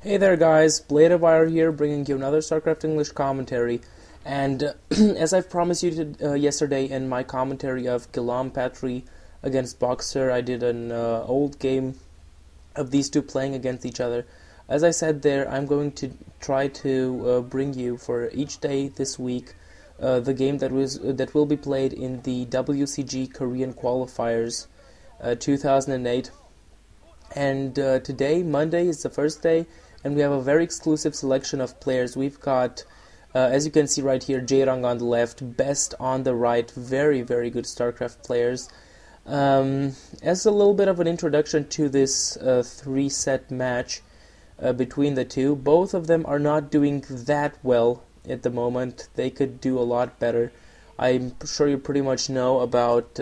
Hey there guys, Bladewire here bringing you another StarCraft English commentary, and as I've promised you yesterday in my commentary of Guillaume Patry against Boxer, I did an old game of these two playing against each other. As I said there, I'm going to try to bring you for each day this week the game that will be played in the WCG Korean qualifiers 2008. And today, Monday, is the first day, and we have a very exclusive selection of players. We've got, as you can see right here, Jaedong on the left, BeSt on the right, very, very good StarCraft players. As a little bit of an introduction to this three-set match between the two, both of them are not doing that well at the moment. They could do a lot better. I'm sure you pretty much know about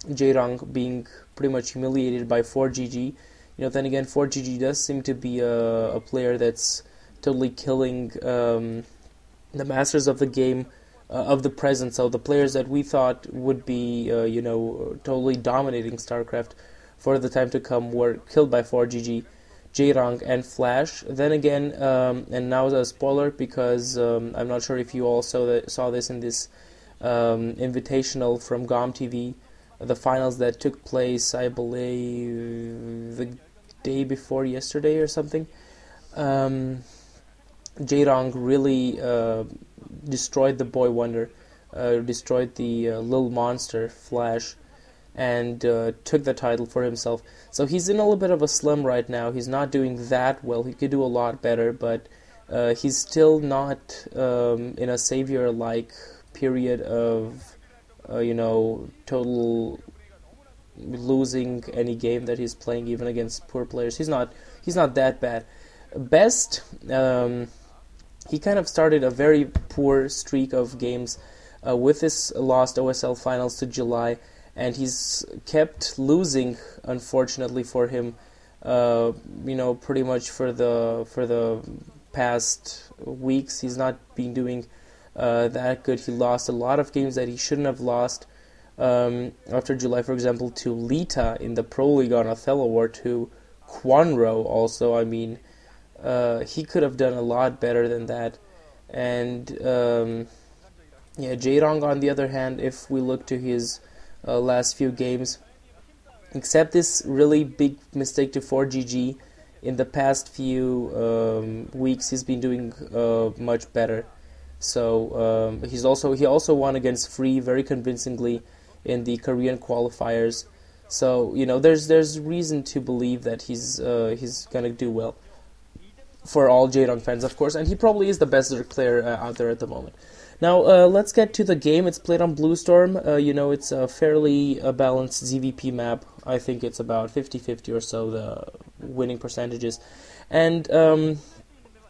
Jaedong being pretty much humiliated by 4GG. Then again, 4GG does seem to be a player that's totally killing the masters of the game of the present. So the players that we thought would be, totally dominating StarCraft for the time to come were killed by 4GG, Jaedong, and Flash. Then again, and now a spoiler because I'm not sure if you all saw this in this invitational from GOM TV. The finals that took place, I believe, the day before yesterday or something. Jaedong really destroyed the boy wonder, destroyed the little monster Flash, and took the title for himself. So he's in a little bit of a slum right now. He's not doing that well. He could do a lot better, but he's still not in a savior-like period of total losing any game that he's playing, even against poor players. He's not that bad. BeSt, he kind of started a very poor streak of games with his lost OSL finals to July, and he's kept losing, unfortunately for him. Pretty much for the past weeks, he's not been doing that good. He lost a lot of games that he shouldn't have lost. After July, for example, to Lita in the Pro League on Othello, or to Quanro also. I mean, he could have done a lot better than that. And Jaedong, on the other hand, if we look to his last few games, except this really big mistake to 4GG, in the past few weeks he's been doing much better. So he also won against Free very convincingly in the Korean qualifiers. So there's reason to believe that he's gonna do well for all Jaedong fans, of course, and he probably is the best Zerg player out there at the moment. Now let's get to the game. It's played on Blue Storm. It's a fairly balanced ZVP map. I think it's about 50-50 or so, the winning percentages, and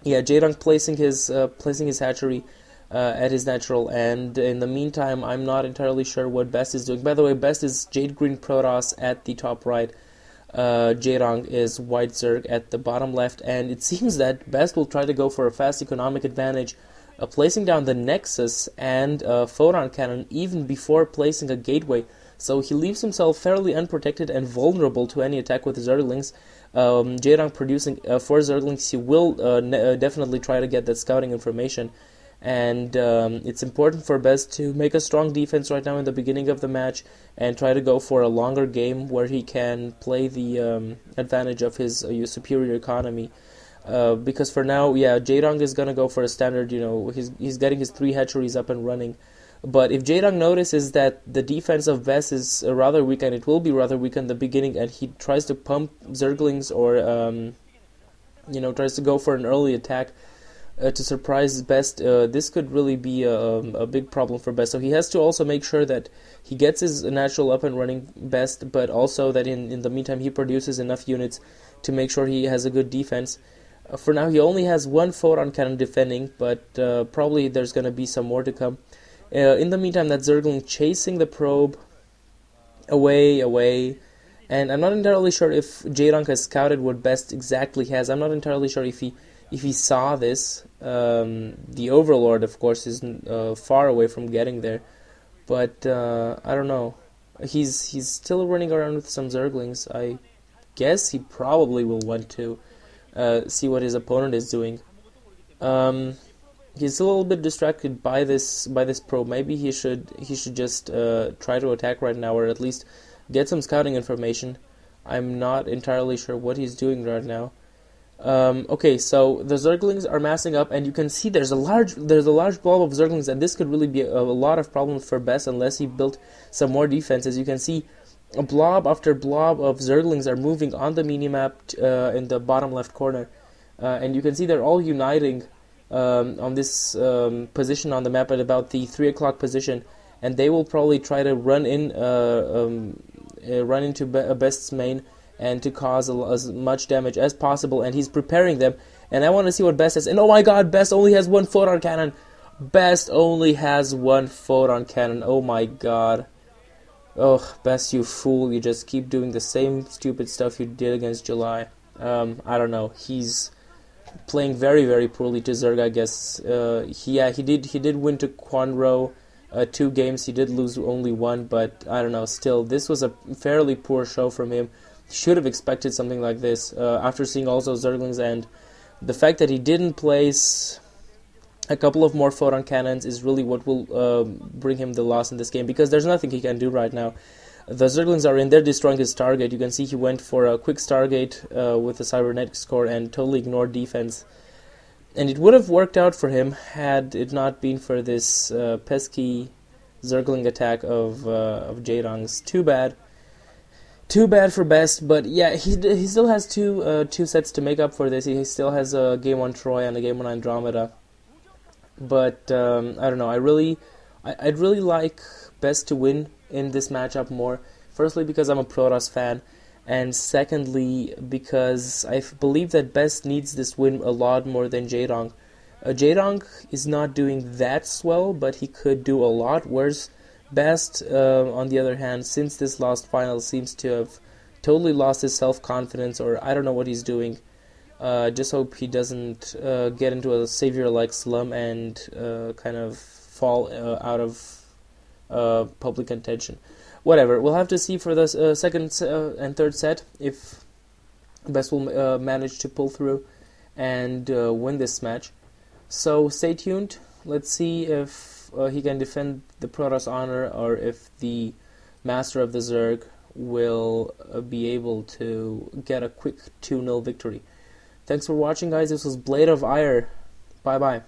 Jaedong placing his hatchery at his natural, and in the meantime, I'm not entirely sure what BeSt is doing. By the way, BeSt is Jade Green Protoss at the top right. Jaedong is White Zerg at the bottom left, and it seems that BeSt will try to go for a fast economic advantage, placing down the Nexus and Photon Cannon even before placing a gateway. So he leaves himself fairly unprotected and vulnerable to any attack with Zerglings. Jaedong producing 4 Zerglings, he will definitely try to get that scouting information. And it's important for BeSt to make a strong defense right now in the beginning of the match and try to go for a longer game where he can play the advantage of his superior economy. Because for now, Jaedong is going to go for a standard, he's getting his 3 hatcheries up and running. But if Jaedong notices that the defense of BeSt is rather weak, and it will be rather weak in the beginning, and he tries to pump Zerglings or, tries to go for an early attack, to surprise BeSt, this could really be a big problem for BeSt. So he has to also make sure that he gets his natural up and running BeSt, but also that in the meantime he produces enough units to make sure he has a good defense. For now, he only has 1 Photon Cannon defending, but probably there's going to be some more to come. In the meantime, that Zergling chasing the probe away, and I'm not entirely sure if Jaedong has scouted what BeSt exactly has. I'm not entirely sure if he saw this. The Overlord, of course, is far away from getting there, but I don't know. He's still running around with some Zerglings. I guess he probably will want to see what his opponent is doing. He's a little bit distracted by this probe. Maybe he should just try to attack right now, or at least get some scouting information. I'm not entirely sure what he's doing right now. Okay, so the Zerglings are massing up, and you can see there's a large blob of Zerglings, and this could really be a lot of problems for BeSt unless he built some more defense. As you can see, a blob after blob of Zerglings are moving on the minimap in the bottom left corner, and you can see they're all uniting on this position on the map at about the 3 o'clock position, and they will probably try to run into BeSt's main and to cause as much damage as possible, and he's preparing them, and I want to see what BeSt has. And oh my god, BeSt only has 1 photon cannon. BeSt only has 1 photon cannon. Oh my god. Oh, BeSt, you fool. You just keep doing the same stupid stuff you did against July. I don't know. He's playing very, very poorly to Zerg, I guess. He did win to Quanro 2 games. He did lose only 1, but I don't know. Still, this was a fairly poor show from him. Should have expected something like this after seeing also Zerglings, and the fact that he didn't place a couple of more photon cannons is really what will bring him the loss in this game, because there's nothing he can do right now. The Zerglings are in there destroying his Stargate. You can see he went for a quick Stargate with a cybernetics core and totally ignored defense, and it would have worked out for him had it not been for this pesky Zergling attack of Jaedong's. Too bad for BeSt, but yeah, he still has two sets to make up for this. He still has a game on Troy and a game on Andromeda. But I don't know. I'd really like BeSt to win in this matchup more. Firstly, because I'm a Protoss fan, and secondly, because I believe that BeSt needs this win a lot more than Jaedong. Jaedong is not doing that swell, but he could do a lot worse. BeSt, on the other hand, since this last final, seems to have totally lost his self-confidence, or I don't know what he's doing. Just hope he doesn't get into a savior-like slum and kind of fall out of public contention. Whatever, we'll have to see for the second and third set if BeSt will manage to pull through and win this match. So stay tuned. Let's see if he can defend the Protoss honor, or if the Master of the Zerg will be able to get a quick 2-0 victory. Thanks for watching, guys. This was Blade of Ire. Bye-bye.